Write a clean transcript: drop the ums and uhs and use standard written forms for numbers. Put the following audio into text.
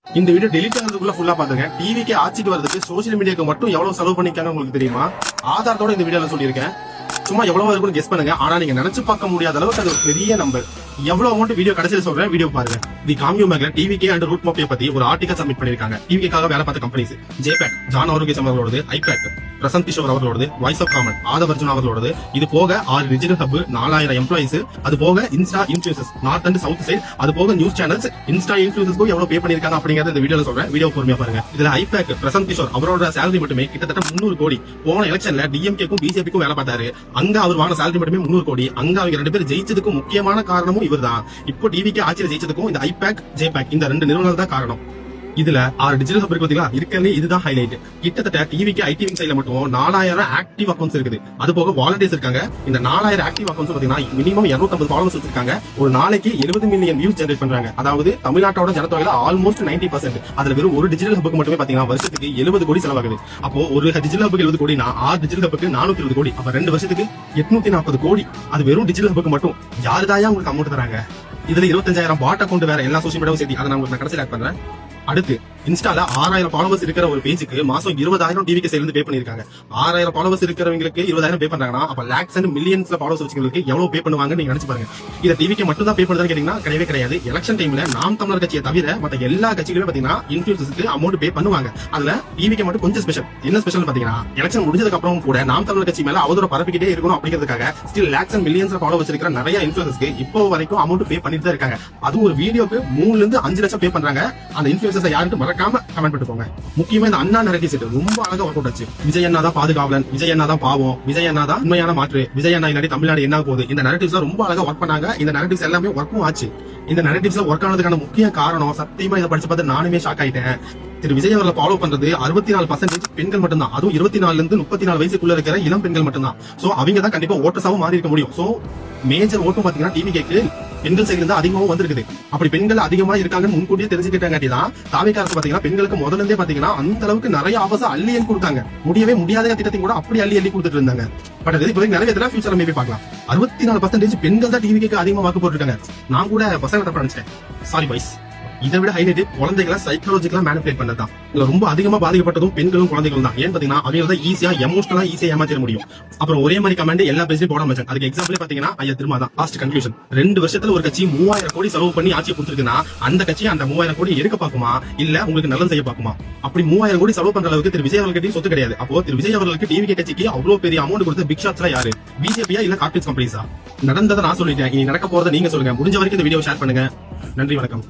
இந்த video delete ஆகிறதுக்குள்ள ஃபுல்லா பாத்துங்க. டிவிக்கு ஆட்சிக்கு வரதுக்கு சோசியல் மீடியாக்கு மட்டும் எவ்வளவு செலவு பண்ணிருக்காங்க உங்களுக்கு தெரியுமா? ஆதாரத்தோட இந்த வீடியோல சொல்லியிருக்கேன். சும்மா எவ்வளவு இருக்குன்னு கெஸ் பண்ணுங்க. ஆனா நீங்க நினைச்சு பார்க்க முடியாத அளவுக்கு அது ஒரு பெரிய நம்பர். எவ்வளவு அமௌண்ட் வீடியோ கடைசியில சொல்றேன், வீடியோ பாருங்க. தி காமியூ மேக்ல டிவிகே அண்ட் ரூட் மோபியை பத்தி ஒரு ஆர்டிகல் சப்மிட் பண்ணிருக்காங்க. டிவிக்காக வேலை பார்த்த கம்பெனிஸ் ஜேபேக், ஜான் ஆரோக்கியம் அவர்களோடது, ஐபேக், பிரசந்த் கிஷோர் அவர்களோடது, voice of common, Aadhav Arjun அவர்களோடது. இது போக 6 டிஜிட்டல் ஹப், 4000 எம்ப்ளாயிஸ், அது போக Insta influencers north and south side, அது போக நியூஸ் சேனல்ஸ், இன்ஸ்டா இன்ஃபுளூசர்ஸ்க்கு எவ்வளவு பே பண்ணிருக்காங்க அப்படிங்கறத இந்த வீடியோல சொல்றேன். வீடியோ பொறுமையா பாருங்க. இதுல ஐபேக் பிரசந்த் கிஷோர் அவரோட சேலரி மட்டுமே கிட்டத்தட்ட 300 கோடி. போன எலெக்ஷன்ல டிஎம்கேக்கும் பிஜேபிக்கும் வேலை பார்த்தாரு. அங்க அவர் வாங்கின சேலரி மட்டுமே 300 கோடி. அங்க அவங்க 2 பேர் ஜெயிச்சதுக்கு முக்கியமான காரணமும் இவர் தான். இப்போ டிவிக்கு ஆட்சியில் ஜெயிச்சதுக்கும் இந்த ஐபேக் ஜேபேக் இந்த 2 நிறுவனங்கள் தான் காரணம். இதுல 6 டிஜிட்டல் ஹப் இருக்கு பாத்தீங்களா, இருக்கவே இதுதான் ஹைலைட். கிட்டத்தட்ட டிவிக்கு ஐடி சைட்ல மட்டும் 4000 ஆக்டிவ் அக்கௌண்ட்ஸ் இருக்குது. அது போக வாலண்டியர்ஸ் இருக்காங்க. இந்த 4000 ஆக்டிவ் அக்கௌண்ட்ஸ் பாத்தீங்கன்னா மினிமம் 250 ஃபாலோவர்ஸ் வச்சிருக்காங்க. ஒரு நாளைக்கு 70 மில்லியன் வியூஸ் ஜெனரேட் பண்றாங்க. அதாவது தமிழ்நாட்டோட ஜனத்தொகையில ஆல்மோஸ்ட் 90%. அதுல வெறும் ஒரு டிஜிட்டல் ஹப்புக்கு மட்டுமே பாத்தீங்கன்னா வருஷத்துக்கு 70 கோடி செலவாகுது. அப்போ ஒரு டிஜிட்டல் ஹப்புக்கு 70 கோடினா 6 டிஜிட்டல் ஹப்புக்கு 420 கோடி. அப்ப 2 வருஷத்துக்கு 840 கோடி. அது வெறும் டிஜிட்டல் ஹப்புக்கு மட்டும். யாருதாயா உங்களுக்கு அமௌண்ட் தராங்க? இதுல 25,000 பாட் அக்கௌண்ட் வேற எல்லா சோசியல் மீடியாவும் சேர்த்து அதை நான் உங்களுக்கு கடைசியில் ஆட் பண்றேன். அடுத்து இன்ஸ்டால 6000 ஃபாலோவர்ஸ் இருக்கிற ஒரு பேஜுக்கு மாசம் 20,000 டிவிக்கு சேர்ந்து பே பண்ணிருக்காங்க. 6000 ஃபாலோவர்ஸ் இருக்கிறவங்களுக்கு 20,000 பே பண்றாங்கன்னா அப்ப லேக்ஸ் அண்ட் மில்லியன்ஸ்ல ஃபாலோவர்ஸ் வச்சுக்கிறதுக்கு எவ்வளவு பே பண்ணுவாங்க நீங்க நினைச்சு பாருங்க. இதை டிவிக்கு மட்டும் தான் பே பண்ணுறதுன்னு கேட்டீங்கன்னா கிடையவே கிடையாது. எலெக்ஷன் டைம்ல நாம் தமிழர் கட்சியை தவிர மற்ற எல்லா கட்சிகளுமே பாத்தீங்கன்னா இன்ஃபுளூசர்ஸ்க்கு அமௌண்ட் பே பண்ணுவாங்க. அதுல டிவிக்கு மட்டும் கொஞ்சம் ஸ்பெஷல். என்ன ஸ்பெஷல் பாத்தீங்கன்னா எலெக்ஷன் முடிஞ்சதுக்கு அப்புறம் கூட நாம் தமிழர் கட்சி மேல அவதூறு பரப்பிக்கிட்டே இருக்கணும் அப்படிங்கிறதுக்காக still lakhs and millions followers இருக்கிற நிறைய இன்ஃபுளூசர்ஸ்க்கு இப்போ வரைக்கும் அமௌண்ட் பே பண்ணிட்டு தான் இருக்காங்க. அதுவும் ஒரு வீடியோக்கு 3 ல இருந்து 5 லட்சம் பே பண்றாங்க. அந்த இன்ஃபுளூசர்ஸ் யாருக்கு மறக்காம கமெண்ட் பண்ணிட்டு போங்க. முக்கியமா இந்த அண்ணா நரேட்டிவ் செட் ரொம்ப அழகா ஒர்க் அவுட் ஆச்சு. விஜய் அண்ணா தான் பாதுகாவலன், விஜய் அண்ணா தான் பாவம், விஜய் அண்ணா தான் உண்மையான மாற்று, விஜய் அண்ணா இல்லாட்டி தமிழ்நாடு என்ன போகுது. இந்த நரேட்டிவ்ஸ் ரொம்ப அழகா ஒர்க் பண்ணாங்க. இந்த நரேட்டிவ்ஸ் எல்லாமே ஒர்க்கும் ஆச்சு. இந்த நரேட்டிவ்ஸ்ல ஒர்க் ஆனதுக்கான முக்கிய காரணம் சத்தியமா இதை படிச்சு பார்த்து நானுமே ஷாக் ஆயிட்டேன். திரு விஜய் அவர்களை ஃபாலோ பண்றது 64% பெண்கள் மட்டும்தான். அதுவும் 24 இருந்து 34 வயசுக்குள்ள இருக்கிற இளம் பெண்கள் மட்டும்தான். சோ அவங்க தான் கண்டிப்பா ஓட்டர்ஸாவும் மாறி இருக்க முடியும். சோ மேஜர் ஓட்டும் பாத்தீங்கன்னா டிவி கேக்கு பெண்கள் சைடுல இருந்து அதிகமாவும் வந்திருக்குது. அப்படி பெண்கள் அதிகமா இருக்காங்கன்னு முன்கூட்டியே தெரிஞ்சுக்கிட்டாங்க தான் தாவேக்கா அரசு பாத்தீங்கன்னா பெண்களுக்கு முதல்ல இருந்தே பாத்தீங்கன்னா அந்த அளவுக்கு நிறைய ஆஃபர்ஸ் அள்ளி கொடுத்தாங்க. முடியவே முடியாத திட்டத்தையும் கூட அப்படி அள்ளி கொடுத்துட்டு இருந்தாங்க. பட் அது இப்ப நிறைய ஃபியூச்சர்ல மேபி பார்க்கலாம். 64% பெண்கள் தான் டிவி கேக்கு அதிகமா வாக்கு போட்டுருக்காங்க. நான் கூட பசங்க தப்பா நினைச்சேன். Sorry boys. இதை விட ஹைலைட் குழந்தைகளை சைக்காலஜிக்கலா மேனிபுலேட் பண்ணதான். இதுல ரொம்ப அதிகமா பாதிக்கப்பட்டதும் பெண்களும் குழந்தைகளும் தான். ஏன் பாத்தீங்கன்னா அவங்க தான் ஈஸியா எமோஷனலா ஈஸியா ஏமாத்திட முடியும். அப்புறம் ஒரே மாதிரி கமெண்ட் எல்லா பேஜ்லயும் போட வச்சாங்க. அதுக்கு எக்ஸாம்பிள் பாத்தீங்கன்னா ஐயா திரும்ப தான் லாஸ்ட் கன்க்ளூஷன். 2 வருஷத்துல ஒரு கட்சி 3000 கோடி செலவு பண்ணி ஆட்சியை கொடுத்துருக்குன்னா அந்த கட்சி அந்த 3000 கோடி எடுக்க பாக்குமா இல்ல உங்களுக்கு நல்லது செய்ய பாக்குமா? அப்படி 3000 கோடி செலவு பண்ற அளவுக்கு திரு விஜய் அவர்களுக்கு சொத்து கிடையாது. அப்போ திரு விஜய் அவர்களுக்கு டிவி கட்சிக்கு அவ்வளவு பெரிய அமௌண்ட் கொடுத்த பிக் ஷாட்ஸ்ல யாரு? பிஜேபியா இல்ல கார்ப்பரேட் கம்பெனிஸா? நடந்ததை நான் சொல்லிட்டேன். இனி நடக்க போறதை நீங்க சொல்லுங்க. முடிஞ்ச வரைக்கும் இந்த வீடியோ ஷேர் பண்ணுங்க. நன்றி, வணக்கம்.